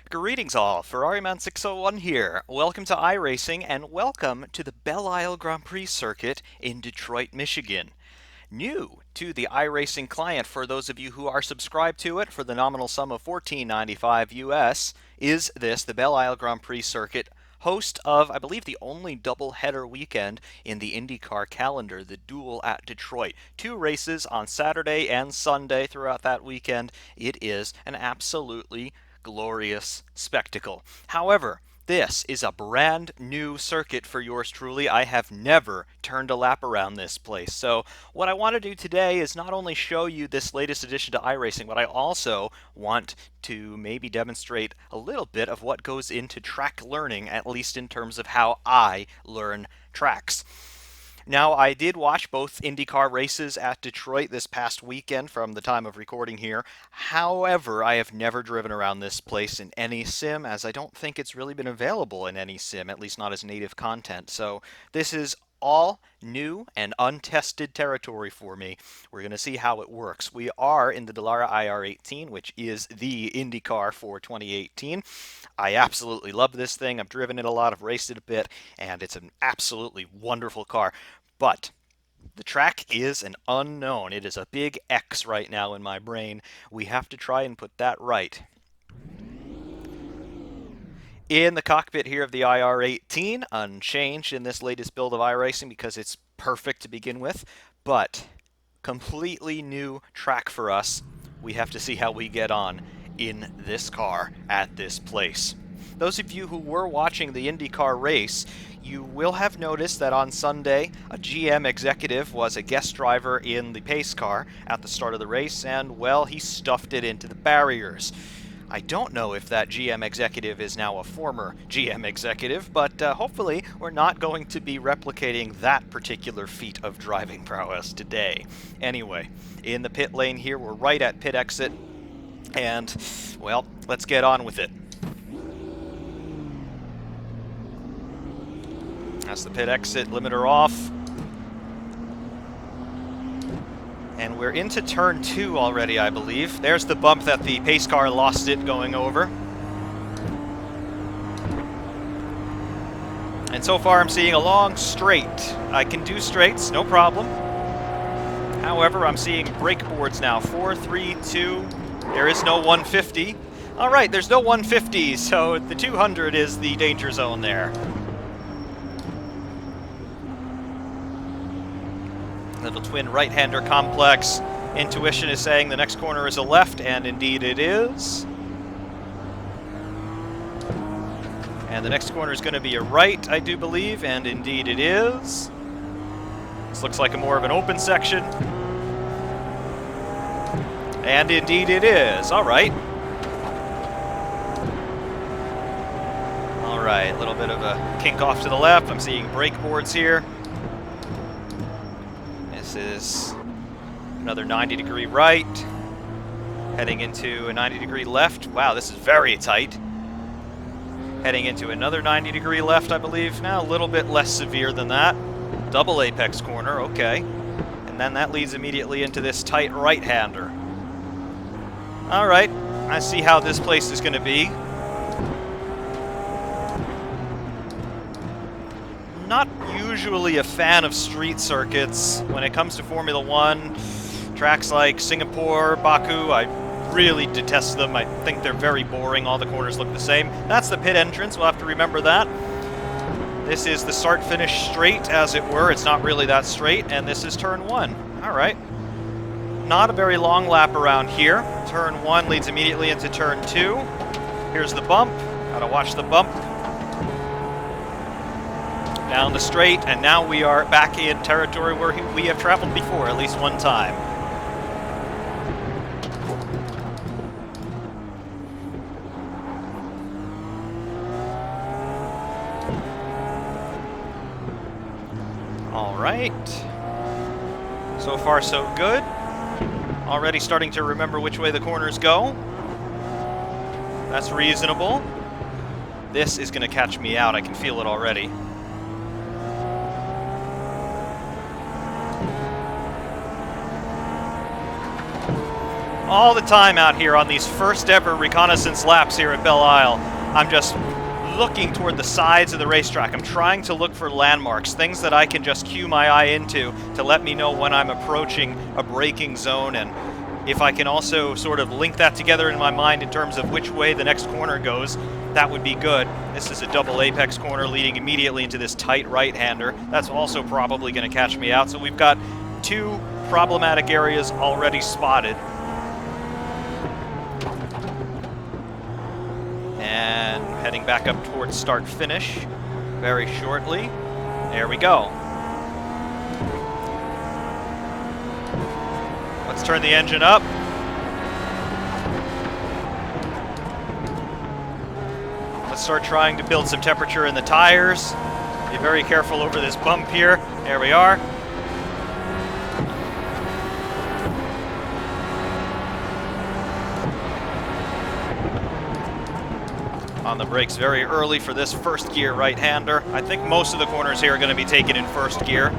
Greetings all, Ferrariman601 here. Welcome to iRacing and welcome to the Belle Grand Prix Circuit in Detroit, Michigan. New to the iRacing client for those of you who are subscribed to it for the nominal sum of $14.95 US is the Belle Grand Prix Circuit, host of, I believe, the only double-header weekend in the IndyCar calendar, the Duel at Detroit. Two races on Saturday and Sunday throughout that weekend. It is an absolutely glorious spectacle. However, this is a brand new circuit for yours truly. I have never turned a lap around this place. So what I want to do today is not only show you this latest addition to iRacing, but I also want to maybe demonstrate a little bit of what goes into track learning, at least in terms of how I learn tracks. Now, I did watch both IndyCar races at Detroit this past weekend from the time of recording here. However, I have never driven around this place in any sim, as I don't think it's really been available in any sim, at least not as native content. So this is all new and untested territory for me. We're going to see how it works. We are in the Dallara IR18, which is the IndyCar for 2018. I absolutely love this thing. I've driven it a lot, I've raced it a bit, and it's an absolutely wonderful car. But the track is an unknown. It is a big X right now in my brain. We have to try and put that right. In the cockpit here of the IR18, unchanged in this latest build of iRacing because it's perfect to begin with, but completely new track for us. We have to see how we get on in this car at this place. Those of you who were watching the IndyCar race, you will have noticed that on Sunday, a GM executive was a guest driver in the pace car at the start of the race, and, well, he stuffed it into the barriers. I don't know if that GM executive is now a former GM executive, but hopefully we're not going to be replicating that particular feat of driving prowess today. Anyway, in the pit lane here, we're right at pit exit, and, well, let's get on with it. That's the pit exit, limiter off. And we're into turn 2 already, I believe. There's the bump that the pace car lost it going over. And so far I'm seeing a long straight. I can do straights, no problem. However, I'm seeing brake boards now. 4, 3, 2. There is no 150. All right, there's no 150, so the 200 is the danger zone there. Little twin right-hander complex. Intuition is saying the next corner is a left, and indeed it is. And the next corner is going to be a right, I do believe, and indeed it is. This looks like more of an open section. And indeed it is. All right. All right, a little bit of a kink off to the left. I'm seeing brake boards here. This is another 90-degree right, heading into a 90-degree left. Wow, this is very tight. Heading into another 90-degree left, I believe. Now, a little bit less severe than that. Double apex corner, okay. And then that leads immediately into this tight right-hander. All right, I see how this place is going to be. Not usually a fan of street circuits. When it comes to Formula One, tracks like Singapore, Baku, I really detest them. I think they're very boring. All the corners look the same. That's the pit entrance. We'll have to remember that. This is the start-finish straight, as it were. It's not really that straight, and this is turn 1. All right. Not a very long lap around here. Turn 1 leads immediately into turn 2. Here's the bump. Gotta watch the bump. Down the straight, and now we are back in territory where we have traveled before, at least one time. All right. So far, so good. Already starting to remember which way the corners go. That's reasonable. This is going to catch me out. I can feel it already. all the time out here on these first ever reconnaissance laps here at Belle Isle. I'm just looking toward the sides of the racetrack. I'm trying to look for landmarks, things that I can just cue my eye into to let me know when I'm approaching a braking zone, and if I can also sort of link that together in my mind in terms of which way the next corner goes, that would be good. This is a double apex corner leading immediately into this tight right-hander. That's also probably going to catch me out, so we've got two problematic areas already spotted. And heading back up towards start-finish very shortly. There we go. Let's turn the engine up. Let's start trying to build some temperature in the tires. Be very careful over this bump here. There we are. On the brakes very early for this first gear right-hander. I think most of the corners here are going to be taken in first gear.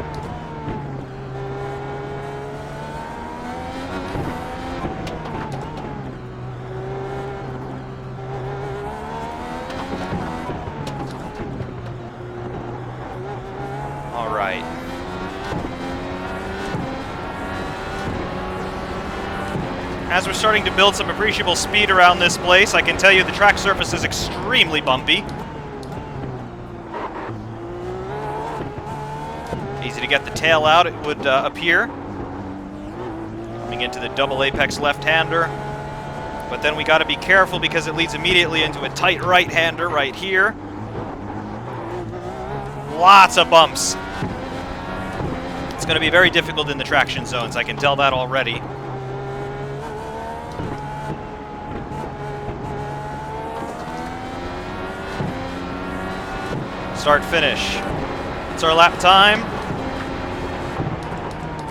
All right. As we're starting to build some appreciable speed around this place, I can tell you the track surface is extremely bumpy. Easy to get the tail out, it would appear. Coming into the double apex left-hander. But then we got to be careful because it leads immediately into a tight right-hander right here. Lots of bumps. It's going to be very difficult in the traction zones, I can tell that already. Start finish. It's our lap time.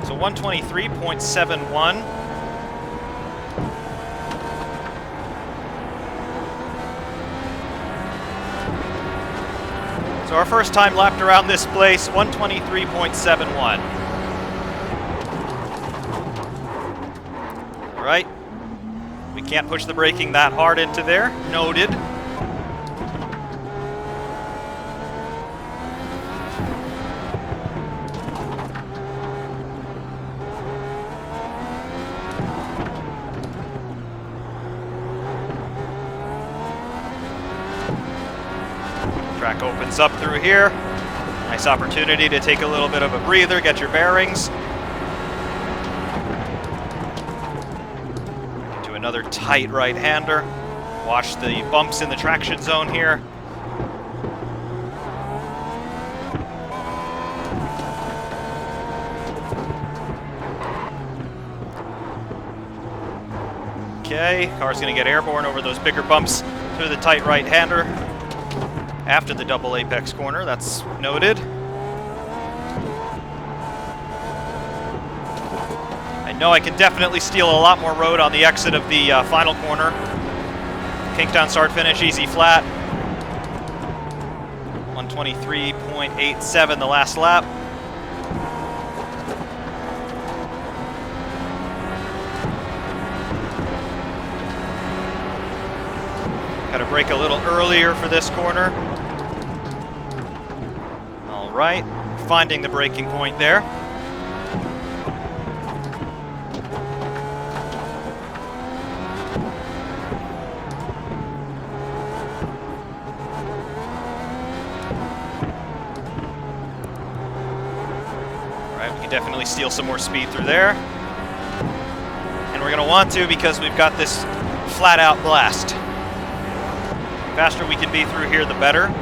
So 1:23.71. So our first time lapped around this place, 1:23.71. All right. We can't push the braking that hard into there. Noted. Track opens up through here. Nice opportunity to take a little bit of a breather, get your bearings. Into another tight right-hander. Watch the bumps in the traction zone here. Okay, car's going to get airborne over those bigger bumps through the tight right-hander. After the double apex corner, that's noted. I know I can definitely steal a lot more road on the exit of the final corner. Kinkdown start finish, easy flat. 1:23.87 the last lap. Got to brake a little earlier for this corner. All right, finding the braking point there. All right, we can definitely steal some more speed through there. And we're going to want to because we've got this flat out blast. The faster we can be through here, the better.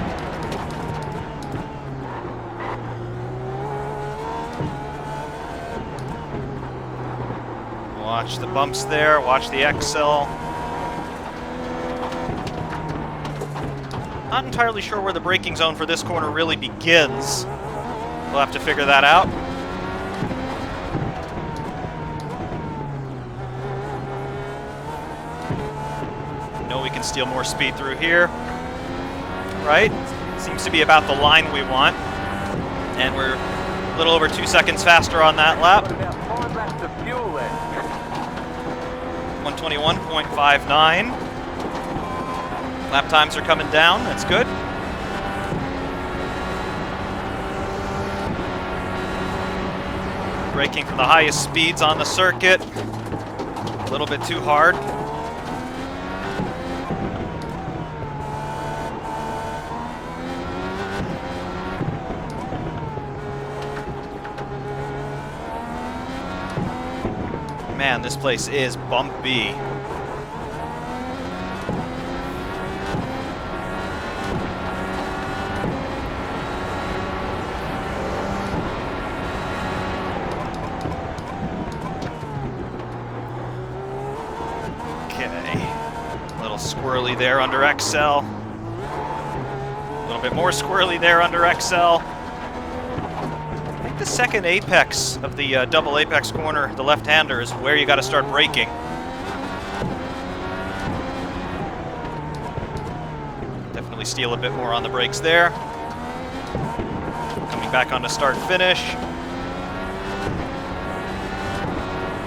Watch the bumps there, watch the XL. Not entirely sure where the braking zone for this corner really begins. We'll have to figure that out. Know we can steal more speed through here. Right? Seems to be about the line we want. And we're a little over 2 seconds faster on that lap. 121.59. Lap times are coming down. That's good. Braking for the highest speeds on the circuit. A little bit too hard. Man, this place is bumpy. Squirrely there under XL. A little bit more squirrely there under XL. I think the second apex of the double apex corner, the left-hander, is where you got to start braking. Definitely steal a bit more on the brakes there. Coming back onto start-finish.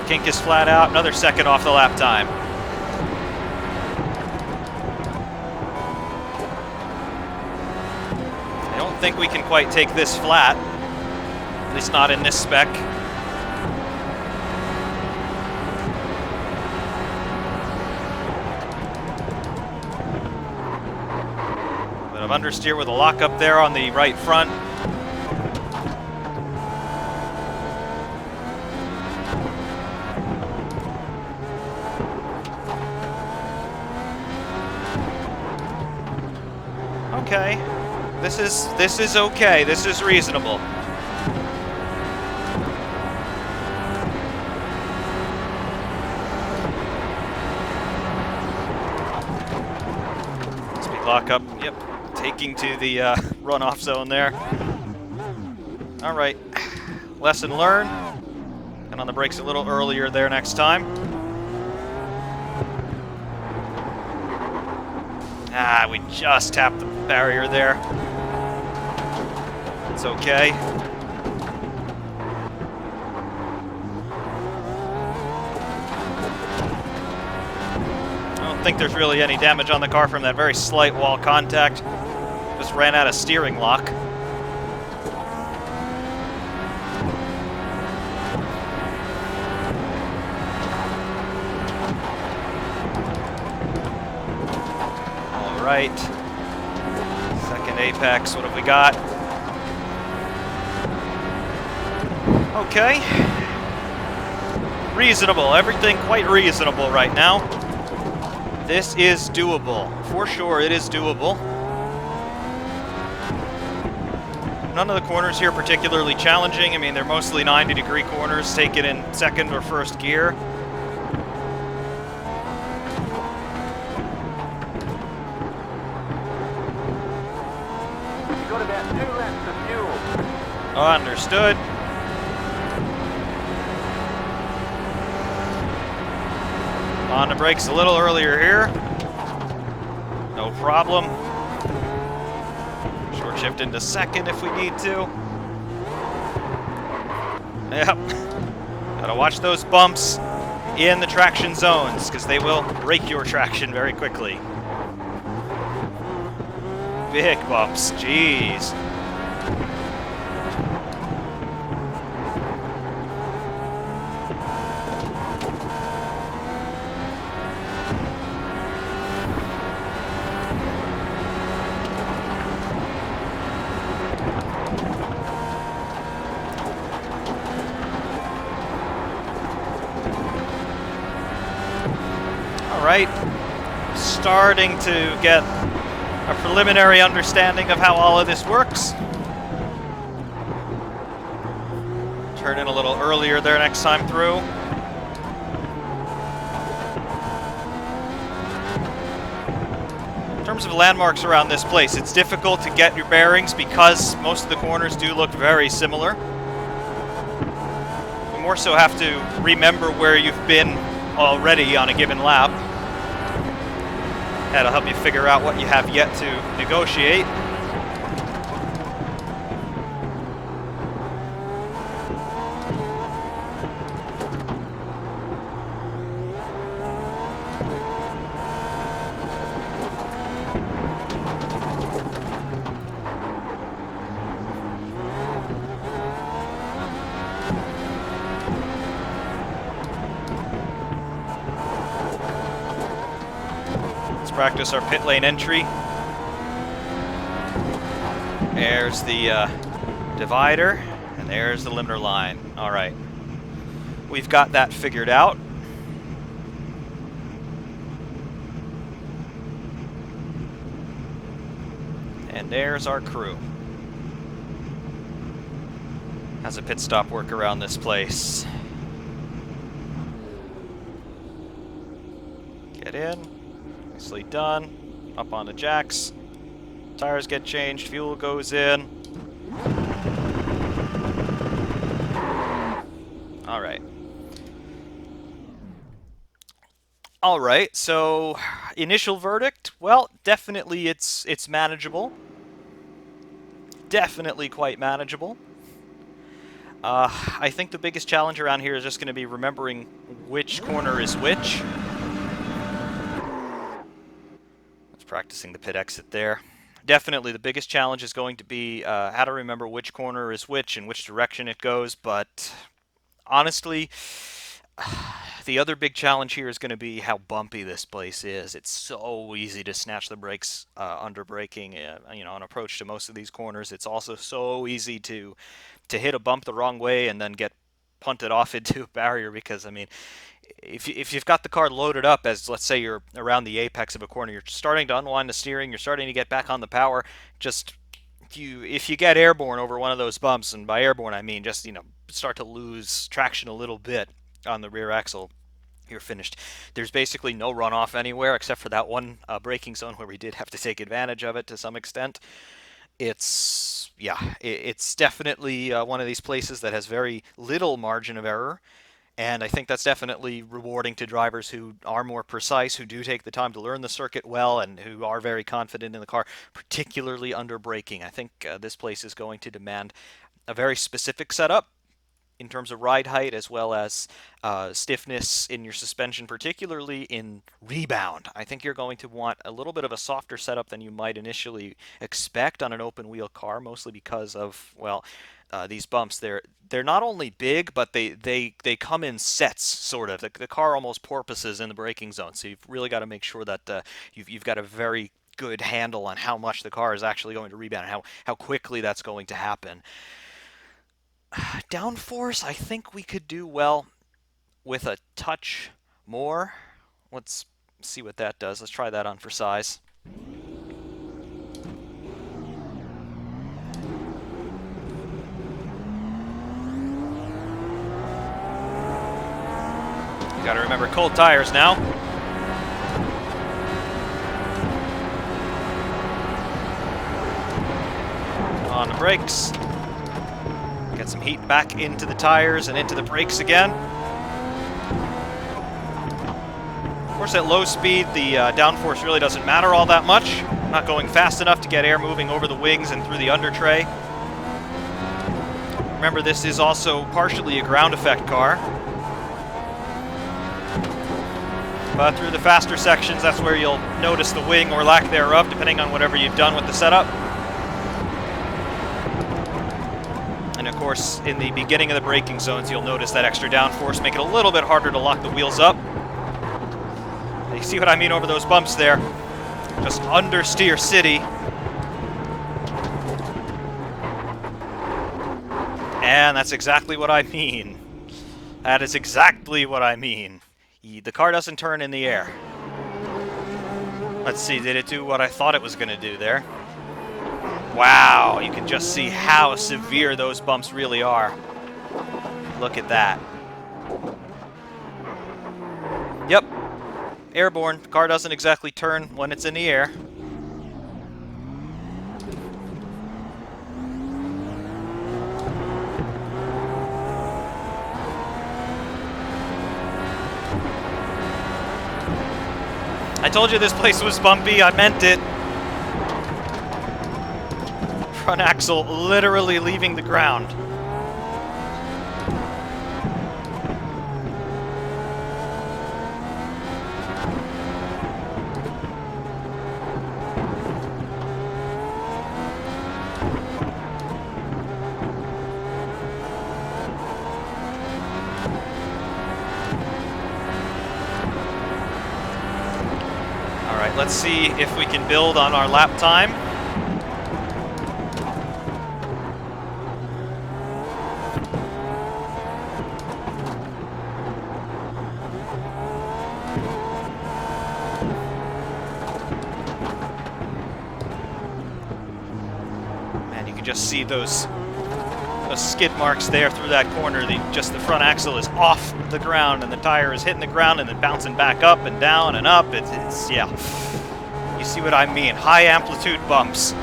Kink is flat out, another second off the lap time. I don't think we can quite take this flat, at least not in this spec. Bit of understeer with a lockup there on the right front. Okay. This is okay. This is reasonable. Speed lockup. Yep. Taking to the runoff zone there. All right. Lesson learned. And on the brakes a little earlier there next time. Ah, we just tapped the barrier there. It's okay. I don't think there's really any damage on the car from that very slight wall contact. Just ran out of steering lock. All right. Second apex, what have we got? Okay. Reasonable. Everything quite reasonable right now. This is doable. For sure, it is doable. None of the corners here particularly challenging. I mean, they're mostly 90-degree corners taken in second or first gear. You've got about 2 laps of fuel. Understood. On the brakes a little earlier here. No problem. Short shift into second if we need to. Yep. Gotta watch those bumps in the traction zones, because they will break your traction very quickly. Big bumps, jeez. Right, starting to get a preliminary understanding of how all of this works. Turn in a little earlier there next time through. In terms of landmarks around this place, it's difficult to get your bearings because most of the corners do look very similar. You more so have to remember where you've been already on a given lap. That'll help you figure out what you have yet to negotiate. Let's practice our pit lane entry. There's the divider, and there's the limiter line. All right. We've got that figured out. And there's our crew. How's a pit stop work around this place? Get in. Nicely done. Up on the jacks. Tires get changed. Fuel goes in. All right. All right. So, initial verdict. Well, definitely it's manageable. Definitely quite manageable. I think the biggest challenge around here is just going to be remembering which corner is which. Let's practicing the pit exit there. Definitely the biggest challenge is going to be how to remember which corner is which and which direction it goes, but honestly, the other big challenge here is going to be how bumpy this place is. It's so easy to snatch the brakes under braking, on approach to most of these corners. It's also so easy to hit a bump the wrong way and then get punted off into a barrier because, I mean, if you've got the car loaded up as, let's say, you're around the apex of a corner, you're starting to unwind the steering, you're starting to get back on the power, just if you get airborne over one of those bumps, and by airborne I mean just, start to lose traction a little bit on the rear axle, you're finished. There's basically no runoff anywhere except for that one braking zone where we did have to take advantage of it to some extent. It's definitely one of these places that has very little margin of error, and I think that's definitely rewarding to drivers who are more precise, who do take the time to learn the circuit well, and who are very confident in the car, particularly under braking. I think this place is going to demand a very specific setup in terms of ride height, as well as stiffness in your suspension, particularly in rebound. I think you're going to want a little bit of a softer setup than you might initially expect on an open wheel car, mostly because of, well, these bumps. They're not only big, but they come in sets, sort of. The car almost porpoises in the braking zone, so you've really got to make sure that you've got a very good handle on how much the car is actually going to rebound and how quickly that's going to happen. Downforce, I think we could do well with a touch more. Let's see what that does. Let's try that on for size. Got to remember cold tires now. On the brakes. Get some heat back into the tires and into the brakes again. Of course, at low speed, the downforce really doesn't matter all that much. Not going fast enough to get air moving over the wings and through the under tray. Remember, this is also partially a ground effect car. But through the faster sections, that's where you'll notice the wing or lack thereof, depending on whatever you've done with the setup. And of course, in the beginning of the braking zones, you'll notice that extra downforce, make it a little bit harder to lock the wheels up. You see what I mean over those bumps there? Just understeer city. And that's exactly what I mean. That is exactly what I mean. The car doesn't turn in the air. Let's see, did it do what I thought it was going to do there? Wow, you can just see how severe those bumps really are. Look at that. Yep, airborne. The car doesn't exactly turn when it's in the air. I told you this place was bumpy, I meant it. Front axle literally leaving the ground. let's see if we can build on our lap time. Man, you can just see those skid marks there through that corner. Just the front axle is off the ground and the tire is hitting the ground and then bouncing back up and down and up. It's yeah. You see what I mean? High amplitude bumps.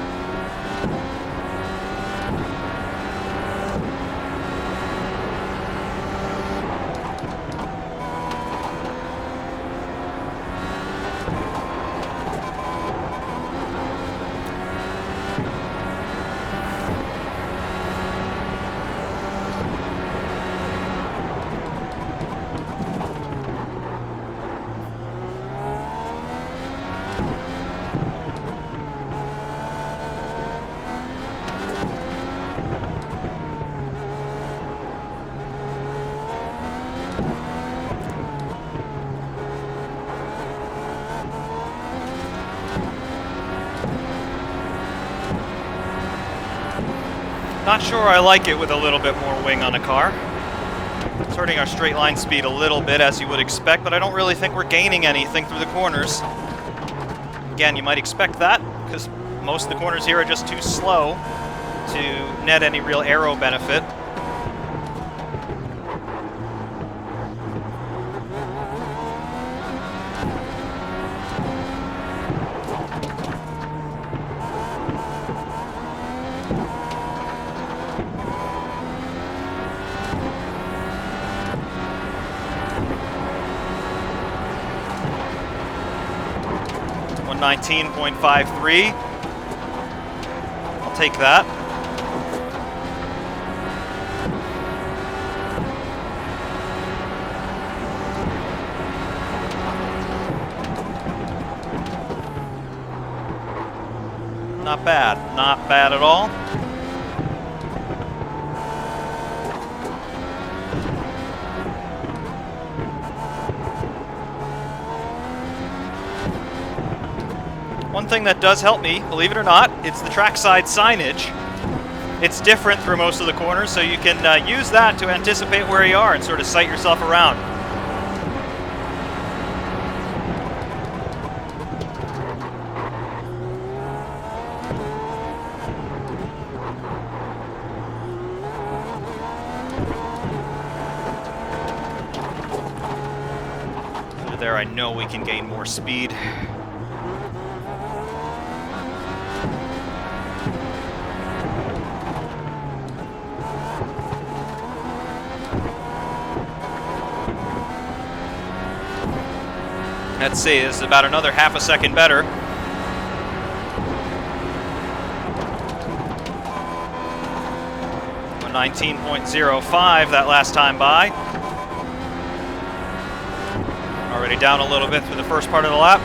Not sure I like it with a little bit more wing on a car. It's hurting our straight line speed a little bit, as you would expect, but I don't really think we're gaining anything through the corners. Again, you might expect that, because most of the corners here are just too slow to net any real aero benefit. One 19.53. I'll take that. Not bad. Not bad at all. One thing that does help me, believe it or not, it's the trackside signage. It's different through most of the corners, so you can use that to anticipate where you are and sort of sight yourself around. Through there, I know we can gain more speed. Let's see, this is about another half a second better. A 19.05 that last time by. Already down a little bit through the first part of the lap.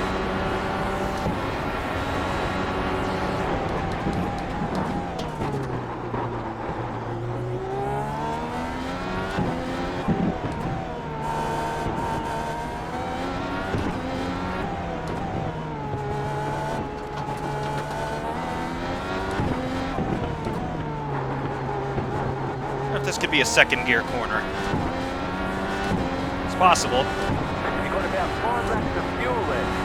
This could be a second gear corner. It's possible. You're going to have 4 laps of fuel left.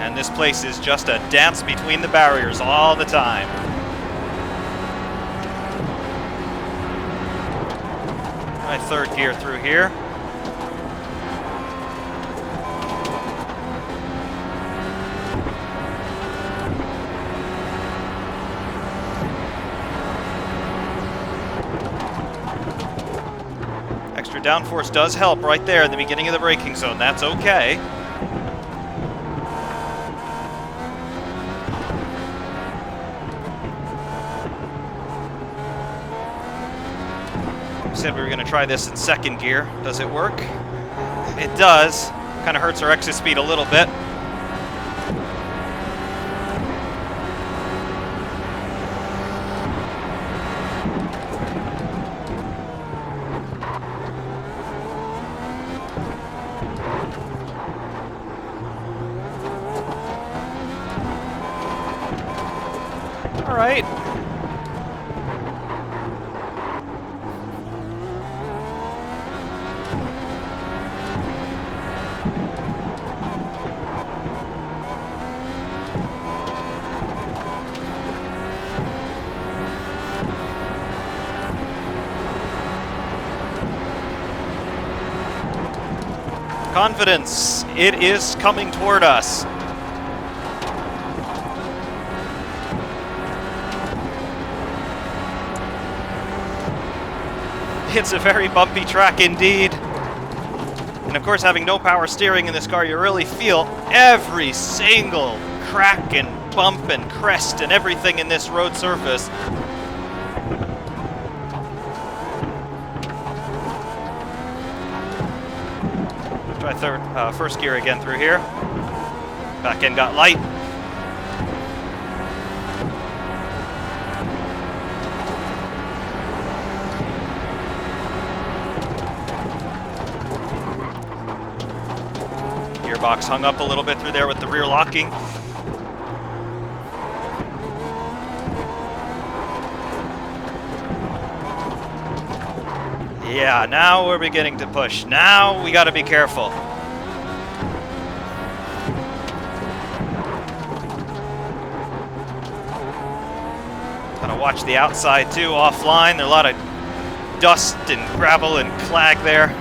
And this place is just a dance between the barriers all the time. My third gear through here. Extra downforce does help right there at the beginning of the braking zone. That's okay. said we were going to try this in second gear. Does it work? It does. Kind of hurts our exit speed a little bit. All right. Confidence. It is coming toward us. It's a very bumpy track indeed. And of course, having no power steering in this car, you really feel every single crack and bump and crest and everything in this road surface. Try first gear again through here. Back end got light. Gearbox hung up a little bit through there with the rear locking. Yeah, now we're beginning to push. Now we gotta be careful. Gotta watch the outside too, offline. There's a lot of dust and gravel and clag there.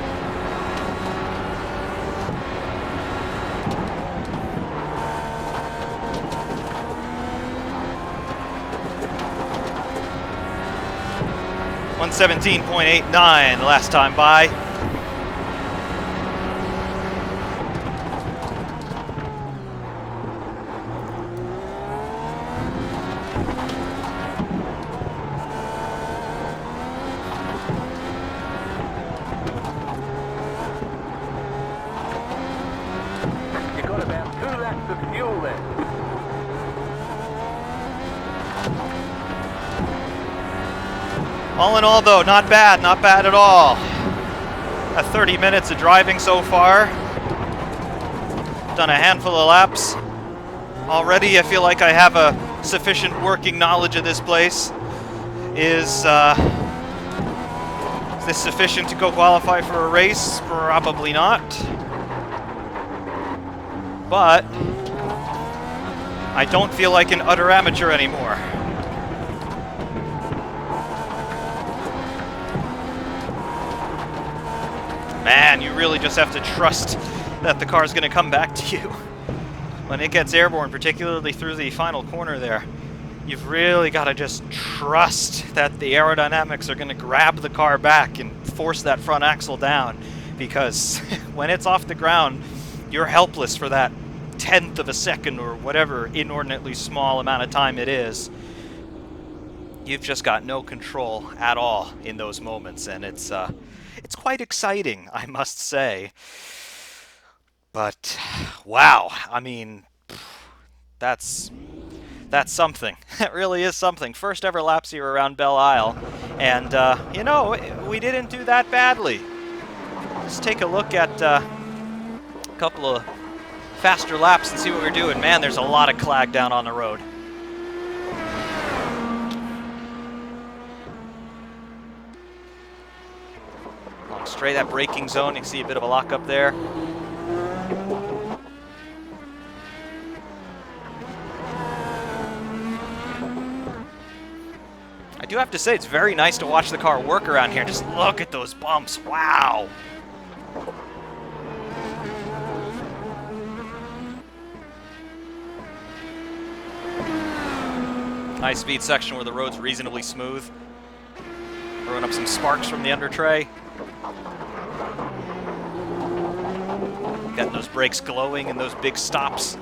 .17.89 the last time by. You got about 2 laps of fuel left. All in all, though, not bad at all. At 30 minutes of driving so far. Done a handful of laps. Already, I feel like I have a sufficient working knowledge of this place. Is this sufficient to go qualify for a race? Probably not. But I don't feel like an utter amateur anymore. Man, you really just have to trust that the car's going to come back to you. When it gets airborne, particularly through the final corner there, you've really got to just trust that the aerodynamics are going to grab the car back and force that front axle down. Because when it's off the ground, you're helpless for that 1/10 of a second or whatever inordinately small amount of time it is. You've just got no control at all in those moments, and it's quite exciting, I must say. But wow, I mean, that's something. That really is something. First ever laps here around Belle Isle, and you know, we didn't do that badly. Let's take a look at a couple of faster laps and see what we're doing. Man, there's a lot of clag down on the road. Long straight, that braking zone, you can see a bit of a lockup there. I do have to say, it's very nice to watch the car work around here. Just look at those bumps. Wow. High-speed section where the road's reasonably smooth. Throwing up some sparks from the under tray. Getting those brakes glowing and those big stops.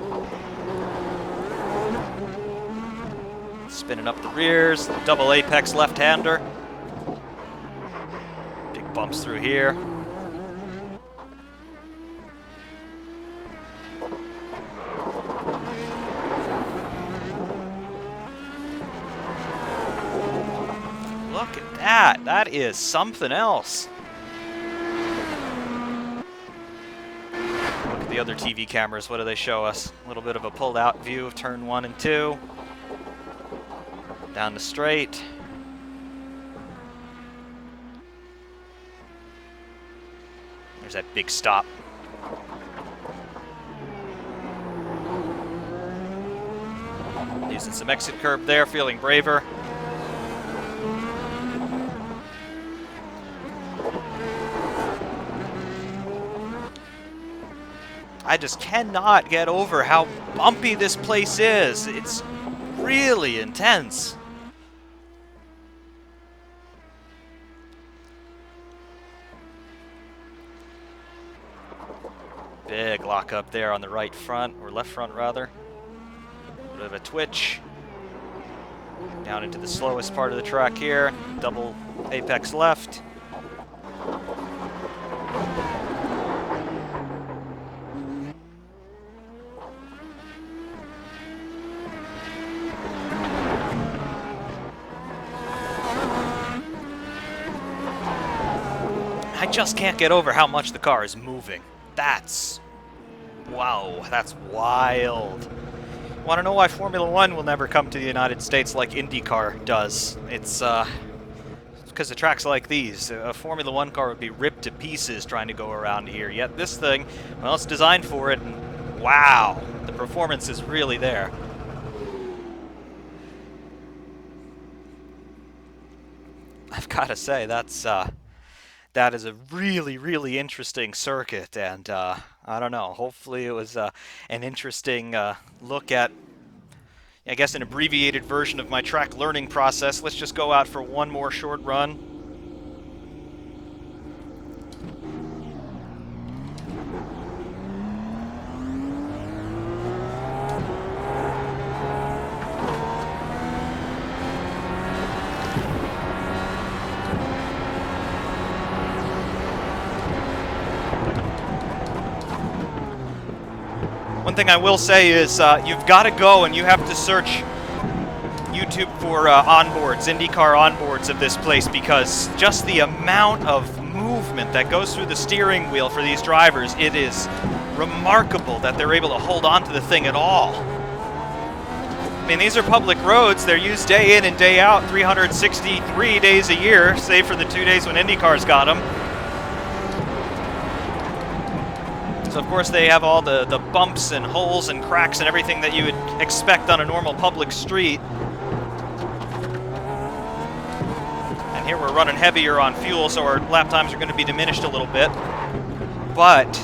Spinning up the rears, double apex left-hander. bumps through here. Look at that. That is something else. Look at the other TV cameras. What do they show us? A little bit of a pulled out view of turn 1 and 2. Down the straight. There's that big stop. Using some exit curb there, feeling braver. I just cannot get over how bumpy this place is. It's really intense. Big lock up there on the right front, or left front rather. A bit of a twitch. Down into the slowest part of the track here. Double apex left. I just can't get over how much the car is moving. That's... wow, that's wild. Want to know why Formula One will never come to the United States like IndyCar does? It's because of tracks like these. A Formula One car would be ripped to pieces trying to go around here. Yet this thing, well, it's designed for it, and wow, the performance is really there. I've got to say, that is a really, really interesting circuit, and I don't know, hopefully it was an interesting look at, I guess, an abbreviated version of my track learning process. Let's just go out for one more short run. One thing I will say is you've got to go and you have to search YouTube for onboards, IndyCar onboards of this place, because just the amount of movement that goes through the steering wheel for these drivers, it is remarkable that they're able to hold on to the thing at all. I mean, these are public roads. They're used day in and day out, 363 days a year, save for the 2 days when IndyCar's got them. So, of course, they have all the bumps and holes and cracks and everything that you would expect on a normal public street. And here we're running heavier on fuel, so our lap times are going to be diminished a little bit. But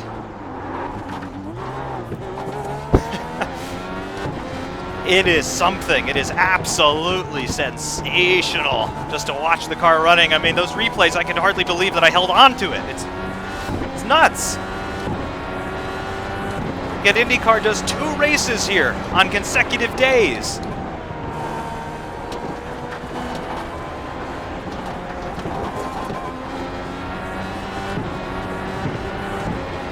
it is something. It is absolutely sensational just to watch the car running. I mean, those replays, I can hardly believe that I held on to it. It's nuts. Yet IndyCar does 2 races here on consecutive days.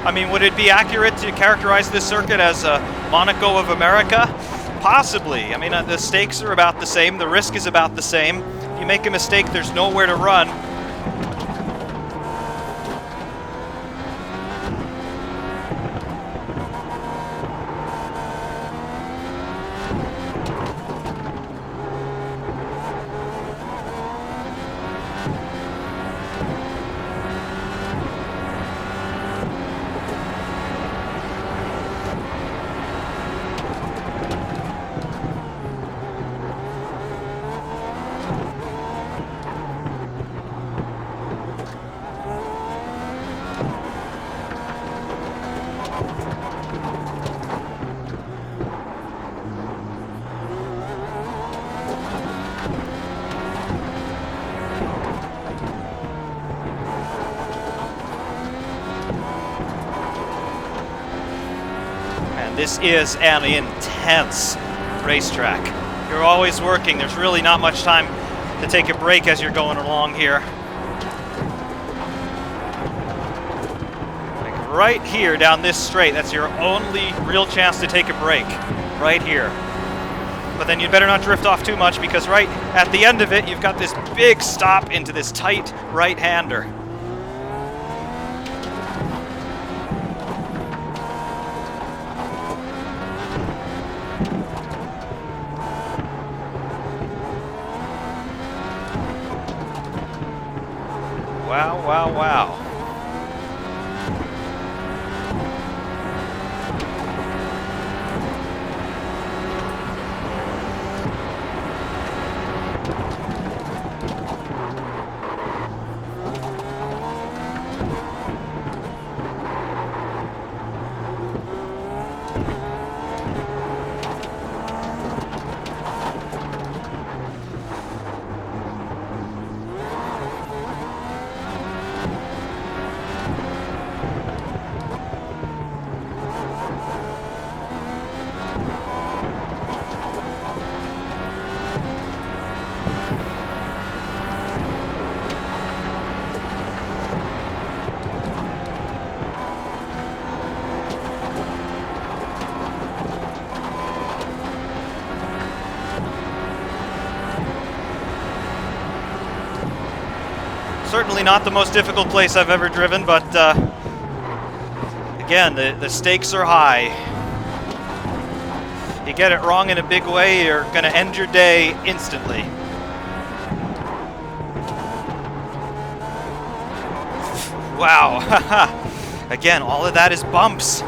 I mean, would it be accurate to characterize this circuit as a Monaco of America? Possibly. I mean, the stakes are about the same. The risk is about the same. If you make a mistake, there's nowhere to run. This is an intense racetrack. You're always working. There's really not much time to take a break as you're going along here. right here down this straight. That's your only real chance to take a break, right here. But then you'd better not drift off too much, because right at the end of it, you've got this big stop into this tight right-hander. Wow, wow, wow. Certainly not the most difficult place I've ever driven, but again, the stakes are high. You get it wrong in a big way, you're going to end your day instantly. Wow. Again, all of that is bumps.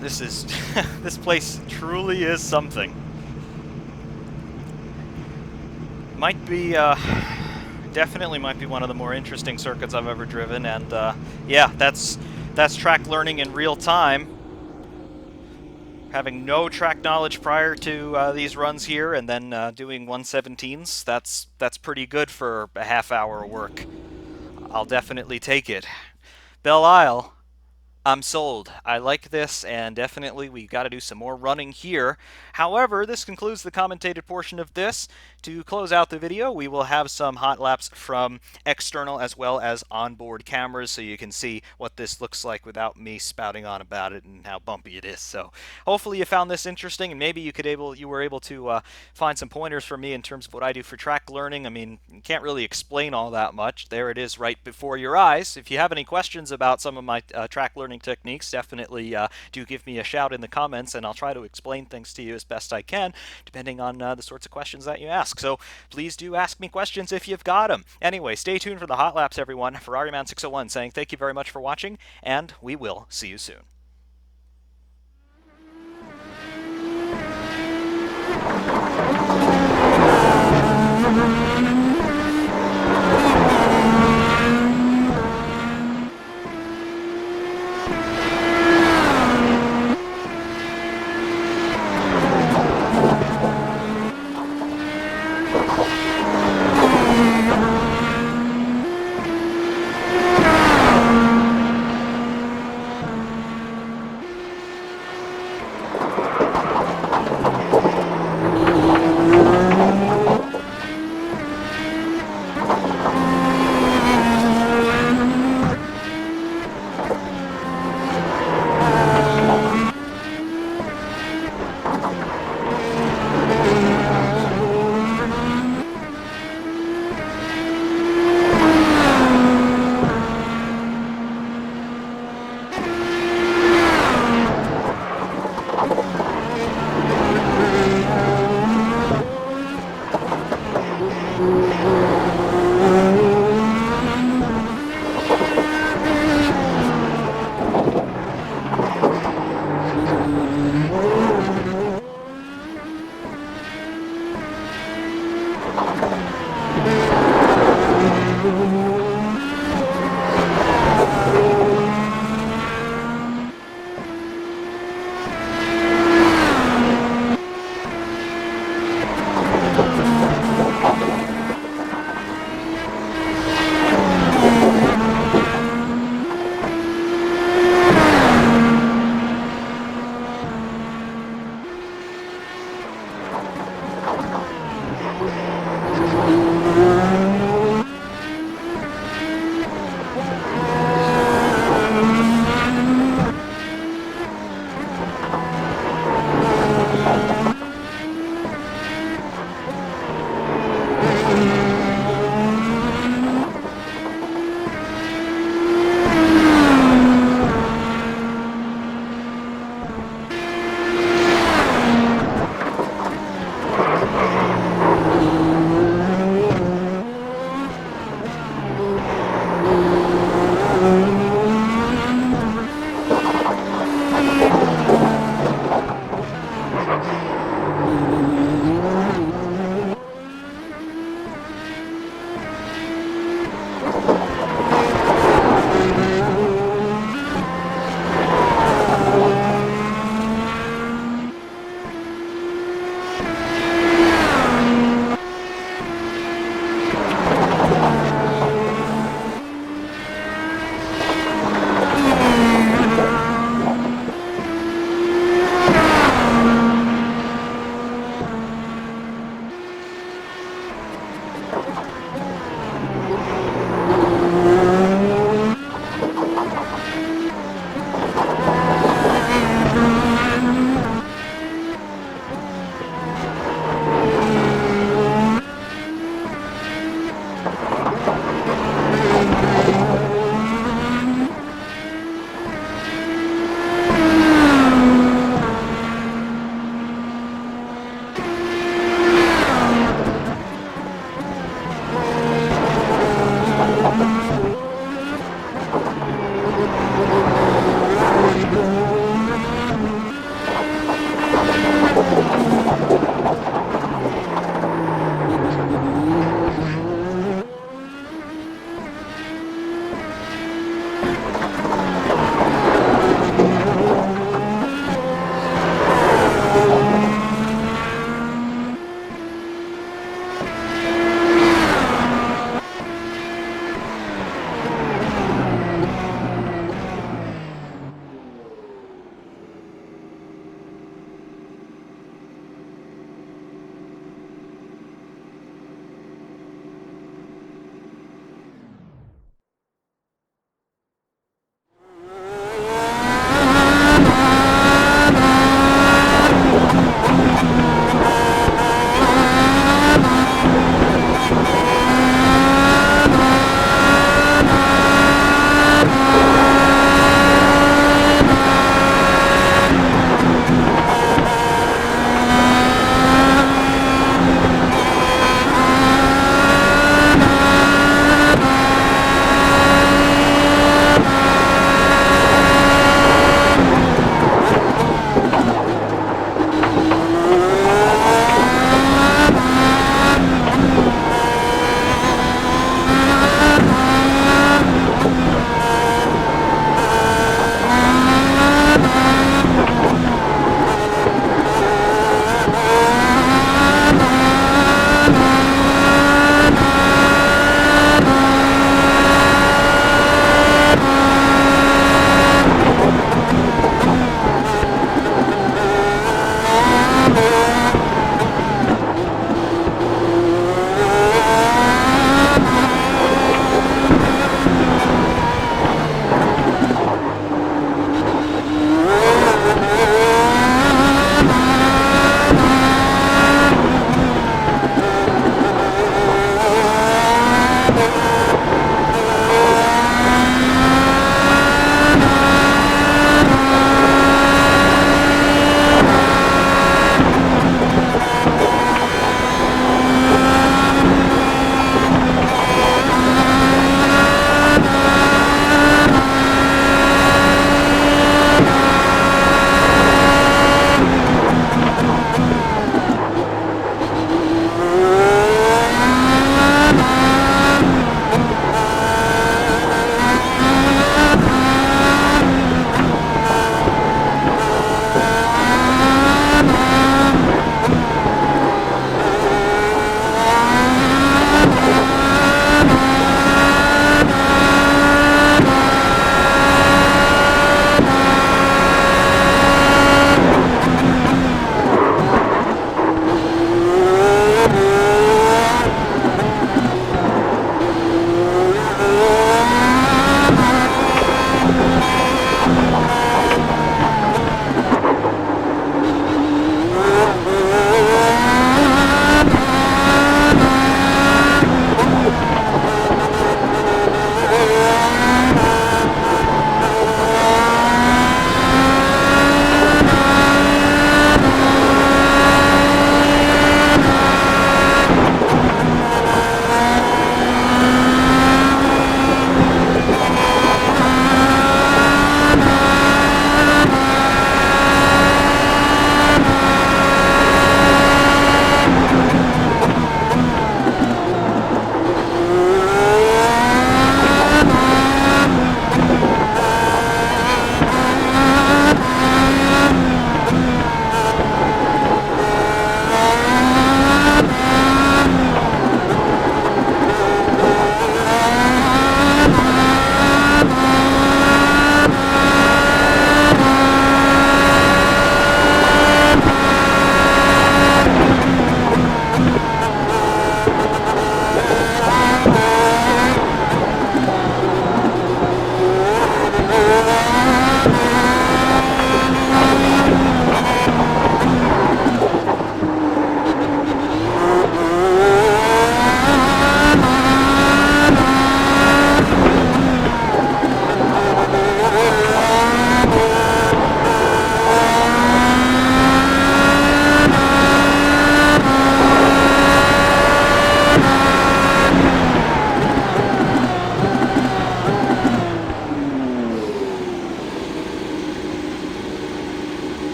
This is this place truly is something. Might be definitely might be one of the more interesting circuits I've ever driven, and yeah, that's track learning in real time. Having no track knowledge prior to these runs here, and then doing 117s, that's pretty good for a half hour of work. I'll definitely take it. Belle Isle, I'm sold. I like this, and definitely we got to do some more running here. However, this concludes the commentated portion of this. To close out the video, we will have some hot laps from external as well as onboard cameras, so you can see what this looks like without me spouting on about it and how bumpy it is. So hopefully you found this interesting, and maybe you were able to find some pointers for me in terms of what I do for track learning. I mean, you can't really explain all that much. There it is right before your eyes. If you have any questions about some of my track learning techniques, definitely do give me a shout in the comments, and I'll try to explain things to you as best I can, depending on the sorts of questions that you ask. So please do ask me questions if you've got them. Anyway, stay tuned for the hot laps, everyone. FerrariMan601 saying thank you very much for watching, and we will see you soon.